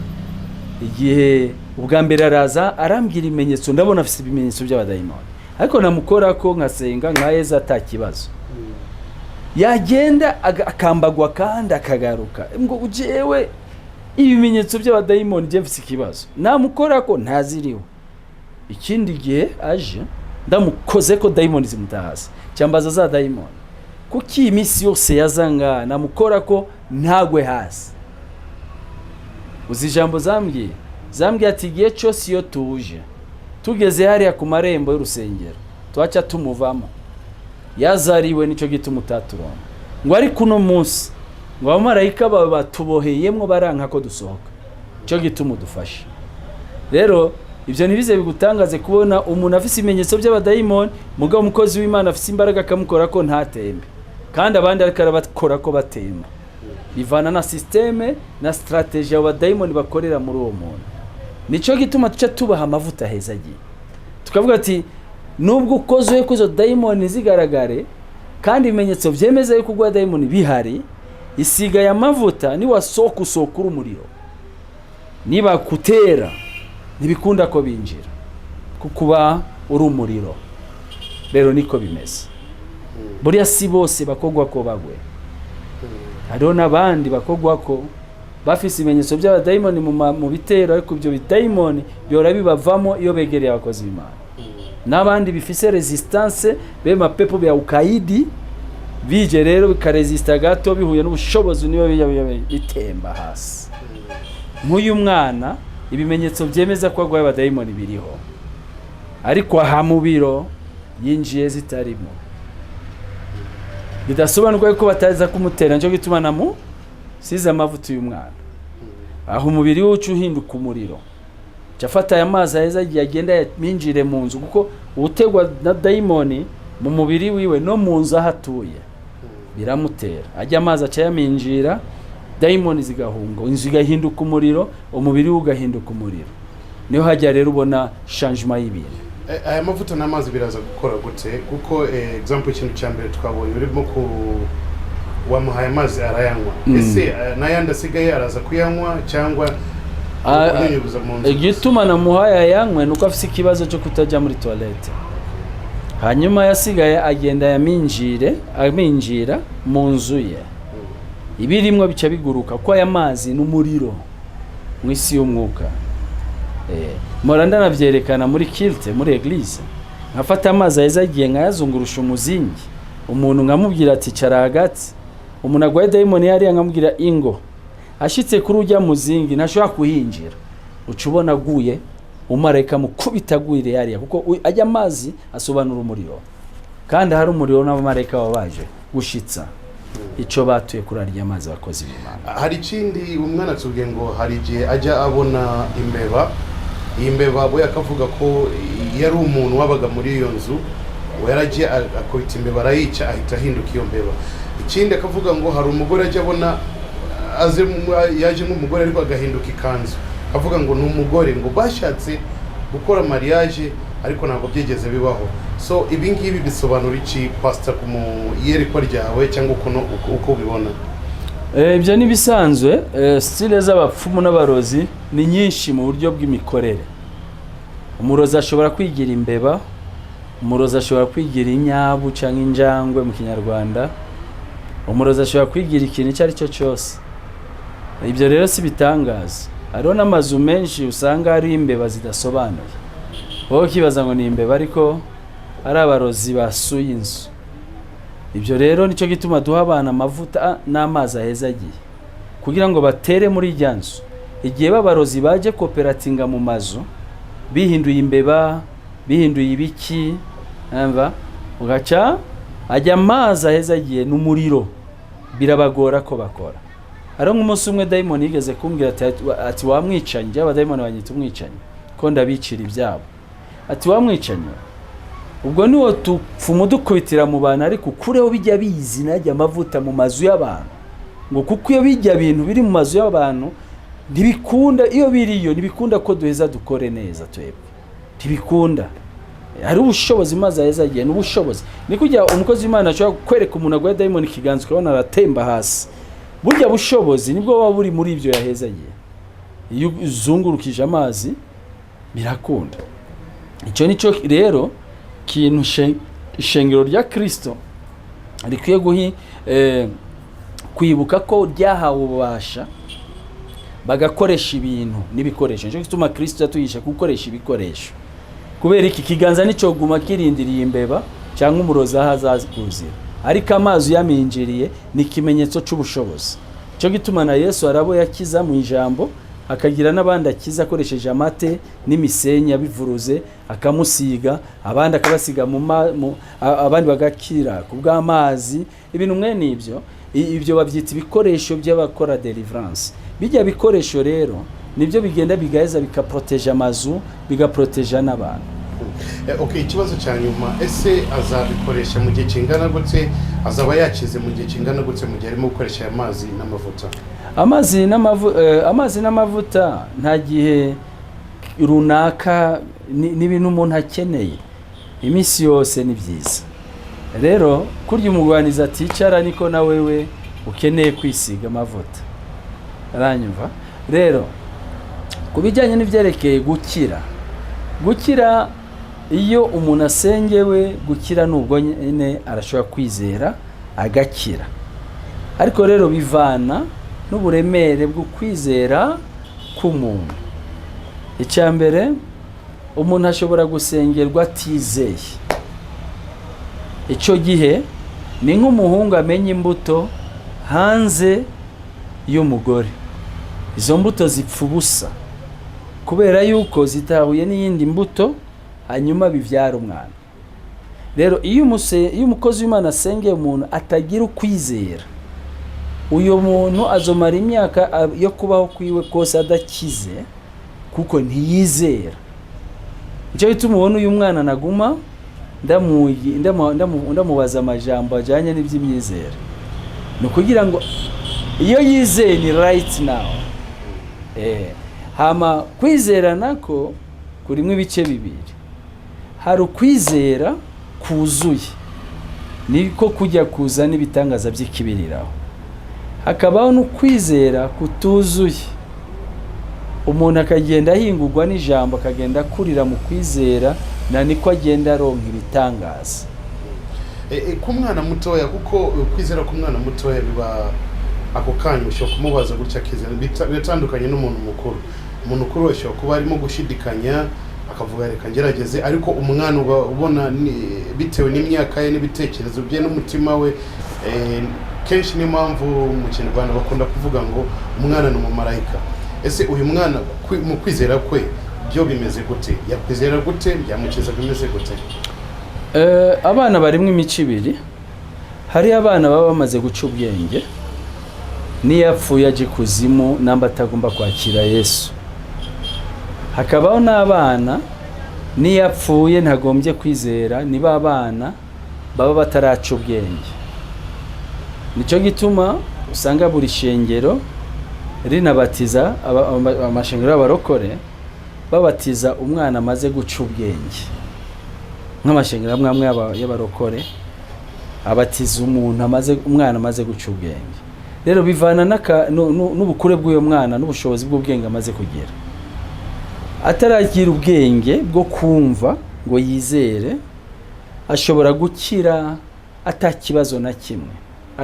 igihe ubwa mbere araza arambwira ibimenyetso, ndabona afite ibimenyetso by'abadayimoni ariko namukora ko nkasenga nkayeza atakibazo. Yagenda akambagwa kandi akagaruka ngo ujewe ibimenyetso by'abadayimoni je mfite ikibazo, namukora ko ntaziriho. Ikindi gihe aje ndamukoze ko dayimoni zimutahaza cyambaza za dayimoni kuki imisi yose yazanga namukora ko ntagwe hasi. Uzi ijambo zambwiye ati igihe cyose iyo tugeze hariya ku marembo y'urusengero twaca tumuvamo yazariwe nicyo gituma utaturonka ngo ariko uno munsi ngo abamarayika bawe batuboheyemo baranka ko dusohoka cyo gituma udufashe. Rero ibyo ntibize bigutangaze kubona umuntu afite ibimenyetso by'abadayimoni mugabo umukozi w'Imana afite imbaraga akamukora ko ntatembe kandi abandi ariko arabakora ko batemba. Bivana na systeme na strategy y'abadayimoni bakorera muri uwo muntu. Nico gituma tuca tubaha amavuta heza giye tukavuga ati nubwo ukozwe kuzo dayimoni zigaragare kandi ibimenyetso byemeza yuko gwa dayimoni bihari, isiga ya mavuta ni wasoka usokura umuriro, niba kutera ntibikunda ko binjira kukuba uri umuriro. Rero niko bimeze. Buriya si bose bakogwa ko bagwe, hariho n'abandi bakogwa ko bafise ibimenyetso by'abadayimoni mu bitero ariko ibyo bidayimoni byora bibavamo iyo begereye abakozi b'Imana. N'abandi bifise resistance be mapepo bya ukaidi bije rero bikaresista gato bihuye n'ubushobozi niyo bitemba hasi. Nk'uyu mwana ibimenyetso byemeza ko agwaye abadayimoni biriho ariko aha mu biro yinjiye zitarimo, bidasobanurwa ko bataza kumutera cyo gituma namu size amavuta uyu mwana. Aho umubiri w'ucu uhinduka umuriro cyafata aya mazi aheza agenda yaminjire mu nzu kuko utegwa na dayimoni mu mubiri wiwe no mu nzu ahatuye biramutera. Ajya amazi aca yaminjira dayimoni zigahunga, inzu igahinduka umuriro, umubiri ugahinduka umuriro. Niho hajya rero ubona changement y'ibintu. Aya mavuta n'amazi biraza gukora gute? Kuko example ikintu cyambere twabonye urimo ku wamuhaye amazi arayanywa. Ese nayandi asigaye araza kuyanywa cyangwa kunyubuza mu nzu? Igituma namuhaye ayanywe nuko afite ikibazo cyo kutajya muri toilette. Hanyuma yasigaye agenda aminjira mu nzu ye. Ibirimwe bica biguruka ko aya mazi n'umuriro mu isi y'umwuka. Moranda navyerekana muri kilte muri eglise. Nkafata amazi aheza agiye nkayazungurusha umuzingi. Umuntu nkamubwira ati cara hagati. Umuntu agwaye dayimoni yari nkamubwira ingo. Ashitse kuri ujya muzingi ntashobora kuhinjira. Ucubona aguye umarayika mukubita agwire yari kuko ajya amazi asobanura umuriro. Kandi hari umuriro n'abamarayika babaje gushitsa. Ico batuye kurarya amazi bakozi b'Imana. Hari ikindi umwana tubwiye ngo hari igihe ajya abona imbeba. Imbeba boya akavuga ko yari umuntu wabaga muri iyo nzu waragiye akoita imbeba arayica ahita ahinduka iyo mbeba. Ikindi akavuga ngo hari umugore ajya abona yaje nk'umugore ariko agahinduka ikanzu, avuga ngo ni umugore ngo bashatse gukora mariage ariko ntabwo byigeze bibaho. So ibi ngibi bisobanura iki pastor ku yerekwa ryawe cyangwa uko ubibona? Ibyo ni bisanzwe. Style z'abapfumu n'abarozi ni nyinshi mu buryo bw'imikorere. Umurozi ashobora kwigira imbeba, umurozi ashobora kwigira inyabu cyangwa injangwe mu Kinyarwanda, umurozi ashobora kwigira ikintu icyo ari cyo cyose. Ibyo rero si bitangaza. Hariho n'amazu menshi usanga ari imbeba zidasobanuye. Wowe kibaza ngo ni imbeba ariko ari abarozi basuye inzu. Ibyo rero nicyo gituma duha abana amavuta n'amazi aheza agiye kugira ngo batere muri ryanzu. Igihe babarozi baje koperatinga mu mazu bihinduye imbeba, bihinduye ibiki, amva ugaca ajya amazi aheza agiye n'umuriro, birabagora ko bakora. Ari nk'umunsi umwe dayimoni yigeze kumbwira ati wamwicanye, abadayimoni banyita umwicanye ko ndabicira ibyabo. Ati wamwicanye ubwo niwo tupfumu dukubitira mu bantu ariko kureho bijya bizi najya amavuta mu mazu y'abantu ngo kuko iyo bijya bintu biri mu mazu y'abantu ntibikunda, iyo biriyo ntibikunda ko duheza dukore neza twebwe, ntibikunda. hari ubushobozi maze yazagiye n'ubushobozi ni kujya umukozi w'Imana ashobora kwereka umuntu agwa dayimoni kiganza ukabona aratemba hasi burya bushobozi nibwo waba buri muri ibyo yahezagiye iyo uzungurukije amazi birakunda icyo nico rero kintu ishengero rya Kristo rikwiye kwibuka ko ryahawe ububasha bagakoresha ibintu n'ibikoresho cyo gituma Kristo yatugisha gukoresha ibikoresho kubera iki kiganza nico guma kirindiriye imbeba cyangwa umurozi ahazaza kuzira ariko amazi yaminjiriye ni kimenyetso cy'ubushobozi cyo gituma na Yesu arabo yakiza mu ijambo akagira n'abandi akiza akoresheje amate n'imisenyi yabivuruze akamusiga abandi akabasiga abandi bagakira kubw'amazi ibintu mwene ibyo babyita ibikoresho by'abakora deliverance bijya bikoresho rero nibyo bigenda bigaheza bikaproteja amazu bigaproteja n'abantu. Okay, ikibazo cya nyuma ese azabikoresha mu gihe kingana gute azaba yakize mu gihe kingana gute mu gihe arimo gukoresha amazi n'amavuta? Amazi n'amavuta nta gihe runaka n'ibintu umuntu akeneye iminsi yose ni byiza rero kurya umugwaniza aticara niko na wewe ukeneye kwisiga amavuta aranyumva rero kubijyanye n'ivyerekeye gukira iyo umuntu asengewe gukira nubwo nyene arashobora kwizera agakira ariko rero bivana n'uburemere bwo kwizera k'umuntu. Icyambere umuntu ashobora gusengerwa atizeye icyo gihe ni nk'umuhungu amenya imbuto hanze y'umugore izo mbuto zipfa ubusa kubera yuko zitahuye n'iyindi mbuto hanyuma bivyara umwana. Rero iyo umukozi w'Imana asengeye umuntu atagira ukwizera uyo muntu azomara imyaka yo kubaho kwiwe kose adakize kuko ntiyizera. Icyo bituma ubona uyu mwana naguma ndamubaza amajambo ajyanye n'iby'imyizera ni ukugira ngo iyo yizeye ni right now. Hama kwizera nako kurimo ibice bibiri, hari ukwizera kuzuye niko kujya kuza n'ibitangaza by'ikibiriraho, hakabaho n'ukwizera kutuzuye umuntu akagenda ahingurwa n'ijambo akagenda kurira mu kwizera na niko agenda aronka ibitangaza. Ku mwana mutoya kuko kwizera ku mwana mutoya biba ako kanya ushobora kumubaza gutya akizera bitandukanye n'umuntu mukuru. Umuntu mukuru ashobora kuba arimo gushidikanya akavuga reka ngerageze, ariko umwana ubona bitewe n'imyaka ye n'ibitekerezo bye n'umutima we kenshi ni mpamvu mu Kinyarwanda bakunda kuvuga ngo umwana ni umumarayika. Ese uyu mwana mu kwizera kwe byo bimeze gute? Yakwizera gute? Byamukiza bimeze gute? Abana barimo imico ibiri, hari abana baba bamaze guca ubwenge niyapfuye aje kuzimu namba atagomba kwakira Yesu, hakabaho n'abana niyapfuye ntagombye kwizera, niba abana baba bataraca ubwenge. Nicyo gituma usanga buri shengero rinabatiza amashengero y'abarokore babatiza umwana amaze guca ubwenge. Nk'amashengero amwe y'abarokore abatiza umwana amaze guca ubwenge. Rero bivana n'ubukure bw'uyo mwana n'ubushobozi bw'ubwenge amaze kugira. Ataragira ubwenge bwo kumva ngo yizere ashobora gukira atakibazo na kimwe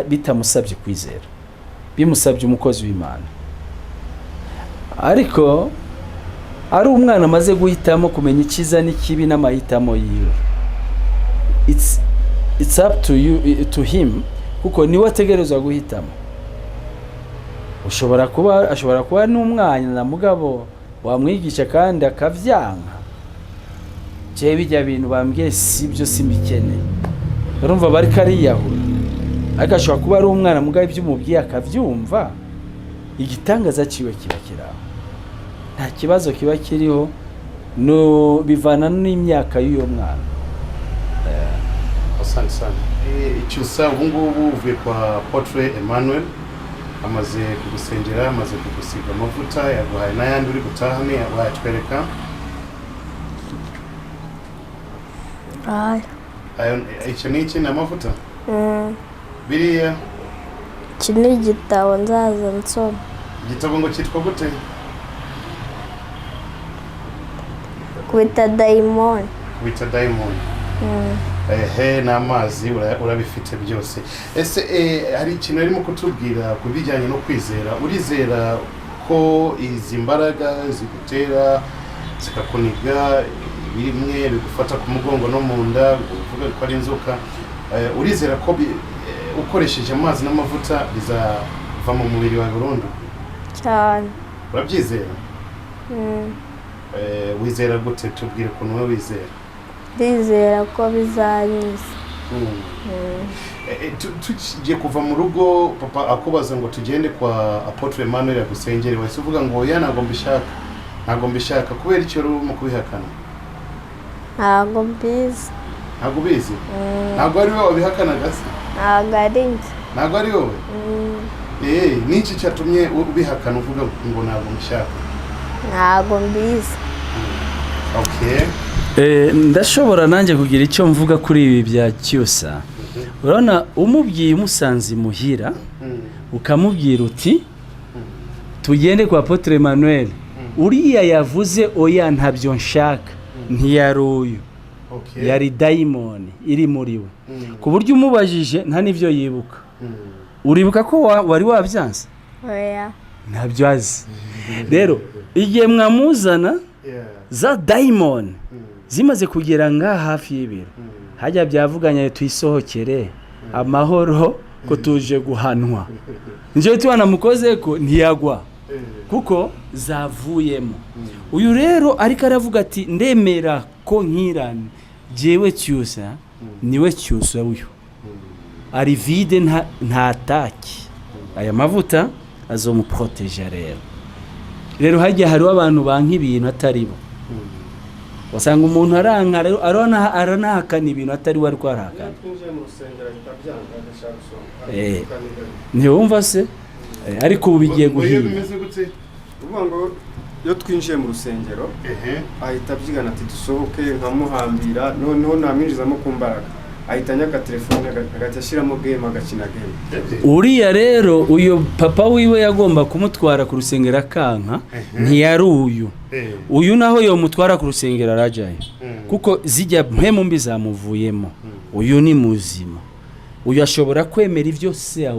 bitamusabye kwizera, bimusabye umukozi w'Imana. Ariko ari umwana amaze guhitamo kumenya icyiza n'ikibi n'amahitamo yiwe, it's up to him kuko niwe ategerezwa guhitamo. Ashobora kuba n'umwana na mugabo wamwigisha kandi akavyanka, je bijya bintu bambwiye sibyo simbikeneye, urumva bari kariyahura. Ariko ashobora kuba ari umwana mugabo iby'umubwiye akavyumva, igitangaza ciwe kiba kiraho, nta kibazo kiba kiriho, no bivana n'imyaka y'uyo mwana. Asante sana. Icyusa ubu ngubu uvuye kwa Portrait Emmanuel, amaze kugusengera, amaze kugusiga amavuta, yaguhaye n'ayandi uri gutahane, yaguhaye twereka. icyo ni iki ni amavuta biriya iki ni igitabo nzaza nsoma. igitabo ngo cyitwa gute? Kubita dayimoni. Kubita dayimoni. N'amazi urabifite byose. Ese hari ikintu arimo kutubwira ku bijyanye no kwizera. Urizera ko izi mbaraga zigutera zikakuniga bimwe bigufata ku mugongo no mu nda uvuga ko ari inzoka, urizera ko ukoresheje amazi n'amavuta bizava mu mubiri wa burundu? Cyane. Urabyizera? Wizera gute? Tubwire ukuntu wowe wizera. Ndizera ko bizanyiza. Tugiye kuva mu rugo papa akubaza ngo tugende kwa Apotre Emmanuel agusengere, wese uvuga ngo oya ntabwo mbishaka kubera icyo mu kubihakana? Ntabwo mbizi. Ntabwo ubizi? Ntabwo ari wowe wabihakanaga se? Ntabwo ari njye. Ntabwo ari wowe? N'iki cyatumye ubihakana uvuga ngo ntabwo mbishaka? Ntabwo mbizi. Ndashobora nanjye kugira icyo mvuga kuri ibi bya Cyusa. Urabona umubwiye umusanzi muhira ukamubwira uti tugende kwa Apotre Emmanuel, uriya yavuze oya ntabyo nshaka, ntiyari uyu, yari dayimoni iri muri we, ku buryo umubajije nta n'ibyo yibuka. Uribuka ko wari wabyanze? Oya. Ntabyo azi. Rero igihe mwamuzana za dayimoni zimaze kugera ngaha hafi y'ibiro, hajya byavuganye tuyisohokere amahoro ko tuje guhanwa. Njye twanamukoze ko ntiyagwa kuko zavuyemo. Uyu rero ariko aravuga ati ndemera ko nkirane jewe Cyusa niwe Cyusa uyu ari vide nta taki. Aya mavuta azomuproteja rero hajya hariho abantu banka ibintu atari bo. Wasanga umuntu aranahakana ibintu atari we ariko arahakana. Ntiwumva se? Ariko ubu bigiye guhinga. Uvuga ngo iyo twinjiye mu rusengero ahita abyigana ati dusohoke nkamuhambira, noneho namwinjizamo ku mbaraga ahita anyaka telefone agahita ashyiramo game agakina game. Uriya rero uyu papa wiwe yagomba kumutwara ku rusengero akanka, ntiyari uyu naho yo mutwara ku rusengero arajaye kuko zijya mpemu mbi zamuvuyemo. Uyu ni muzima, uyu ashobora kwemera ibyo se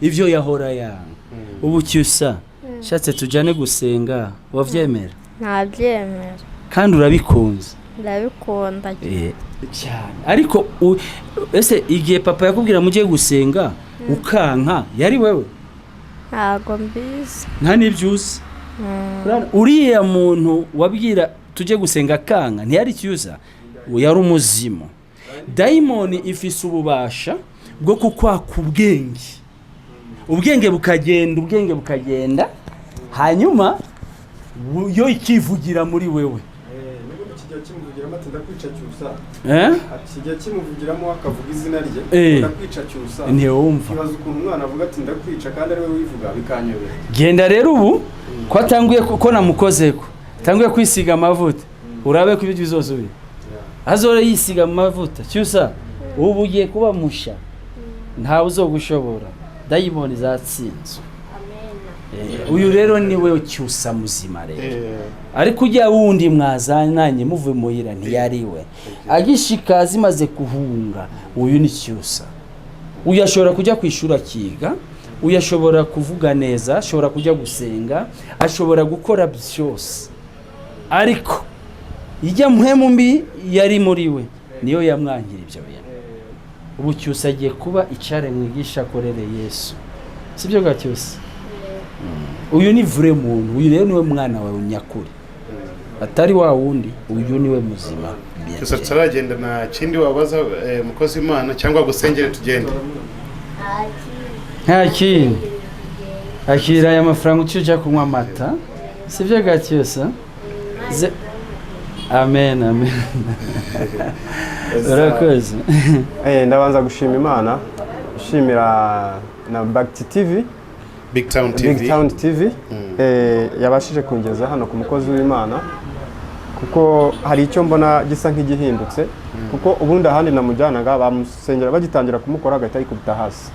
ibyo yahora yanga. Ubu Cyusa shatse tujane gusenga wavyemera? Ntabyemera. Kandi urabikunze? Ndabikunda cyane. Ariko ese igihe papa yakubwira mujye gusenga ukanka yari wewe? Ntabwo mbizi. Nta n'ibyusa. Uriya muntu wabwira tujye gusenga kanka ntiyari Cyusa, yari umuzima. Dayimoni ifise ububasha bwo kukwaka ubwenge bukagenda hanyuma yo ikivugira muri wewe. Kijya kimuvugiramo akavuga izina rye ndakwica Cyusa. Ntiyumva. Kibaza ukuntu umwana avuga ati ndakwica kandi ari we wivuga bikanyobera. Genda rero ubu ko atanguye ko namukozeko tanguye kwisiga amavuta urabe ko ibyo bizosubira. Azore yisiga amavuta Cyusa ubu ugiye kuba musha, ntawe uzogushobora. Dayimoni zatsinzwe. Uyu rero niwe Cyusa muzima rero. Ariko ujya wundi mwazananye muvuye muhira ntiyari we. Agishika zimaze kuhunga uyu ni Cyusa. Uyu ashobora kujya kwishura akiga, uyu ashobora kuvuga neza, ashobora kujya gusenga, ashobora gukora byose. Ariko ijya mpemu mbi yari muri we niyo yamwangira ibyo bintu. Ubu Cyusa agiye kuba icare mwigisha korere Yesu. Sibyo ga Cyusa? Uyu ni vure muntu, uyu rero niwe mwana wawe nyakuri. Atari wa wundi, uyu niwe muzima. Cyusa turagenda na kindi wabaza mukozi Imana cyangwa gusengere tugende. Nta kintu. Akira aya mafaranga ucyuja kunywa amata. Sibyo ga Cyusa? Amen. Urakoze. Ndabanza gushima Imana, gushimira na BigTown TV yabashije kungeza hano ku mukozi w'Imana kuko hari icyo mbona gisa nk'igihindutse kuko ubundi ahandi namujyanaga bamusengera bagitangira kumukora agahita yikubita hasi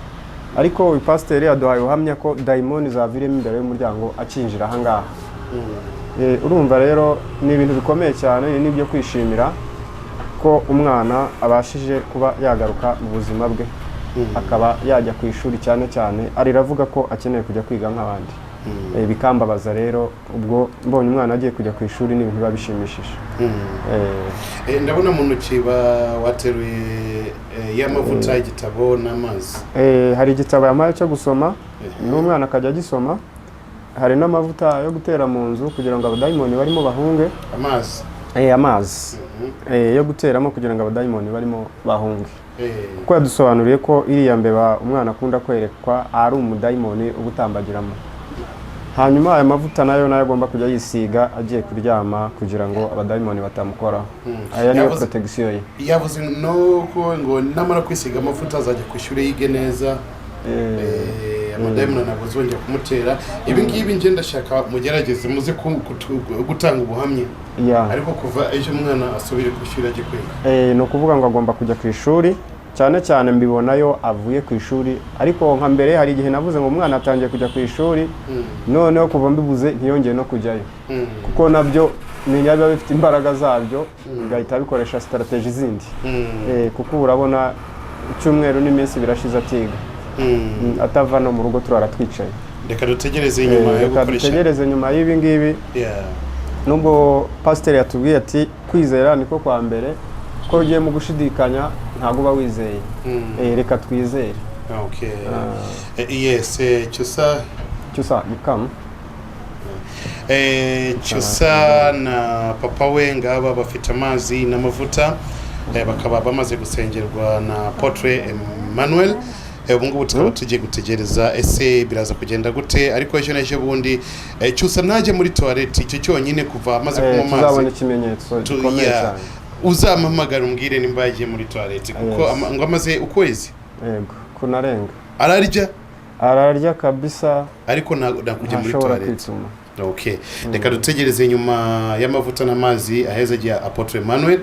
ariko uyu pasiteri yaduhaye ubuhamya ko dayimoni zaviremo imbere y'umuryango akinjira aha ngaha urumva rero ni ibintu bikomeye cyane n'ibyo kwishimira ko umwana abashije kuba yagaruka mu buzima bwe akaba yajya ku ishuri cyane cyane ariravuga ko akeneye kujya kwiga nk'abandi bikambabaza rero ubwo mbonye umwana agiye kujya ku ishuri n'ibintu biba bishimishije ndabona mu ntoki wateruye y'amavuta y'igitabo n'amazi hari igitabo yamaye cyo gusoma n'umwana akajya agisoma hari n'amavuta yo gutera mu nzu kugira ngo abadayimoni barimo bahunge amazi yo guteramo kugira ngo abadayimoni barimo bahunge kuko yadusobanuriye ko iriya mbeba umwana akunda kwerekwa ari umudayimoni ubutambagiramo hanyuma aya mavuta nayo agomba kujya yisiga agiye kuryama kugira ngo abadayimoni batamukoraho aya niyo protection ye yavuze ngo namara kwisiga amavuta azajya ku ishuri yige neza amadayimoni ntabwo azongera kumutera ibi ngibi nje ndashaka mugerageze muze gutanga ubuhamya ariko kuva ejo umwana asubire ku ishuri ajye kwiga ni ukuvuga ngo agomba kujya ku ishuri cyane cyane mbibonayo avuye ku ishuri ariko nka mbere hari igihe navuze ngo umwana atangiye kujya ku ishuri noneho kuva mbibuze ntiyongeye no kujyayo kuko nabyo biba bifite imbaraga zabyo bigahita bikoresha strategy zindi kuko urabona icyumweru n'iminsi birashize atiga atava no mu rugo turara twicaye reka dutegereze inyuma yo gukoresha dutegereze nyuma y'ibi ngibi nubwo pasiteri yatubwiye ati kwizera niko kwa mbere ko ugiye mu gushidikanya ntabwo uba wizeye reka twizere yes cyusa yikamu cyusa na papa we ngaba bafite amazi n'amavuta bakaba bamaze gusengerwa na Apotre Emmanuel ubu ngubu tukaba tugiye gutegereza ese biraza kugenda gute ariko ejo n'ejo bundi cyusa najye muri toilette icyo cyonyine kuva amaze kunywa amazi tuzabona ikimenyetso gikomeye cyane uzampamagara umbwire nimba yagiye muri toilette kuko ngo amaze ukwezi yego kunarenga ararya kabisa ariko nakujya muri toilette reka dutegereze nyuma y'amavuta n'amazi aheza agiye Apotre Emmanuel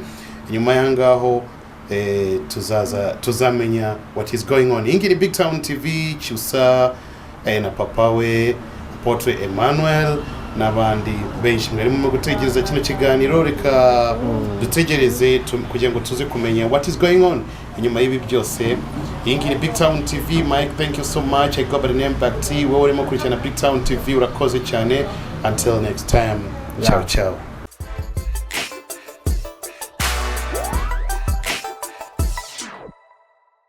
nyuma yangaho tuzamenya what is going on. Ingi ni BigTown TV, Cyusa na papa we Apotre Emmanuel n'abandi benshi mwari mu gutegereza kino kiganiro reka dutegereze kugira ngo tuze kumenya what is going on inyuma y'ibi byose. Ingi ni BigTown TV. Mike, thank you so much. I go by the name Back T. Wowe urimo kurikirana BigTown TV, urakoze cyane. Until next time, ciao ciao.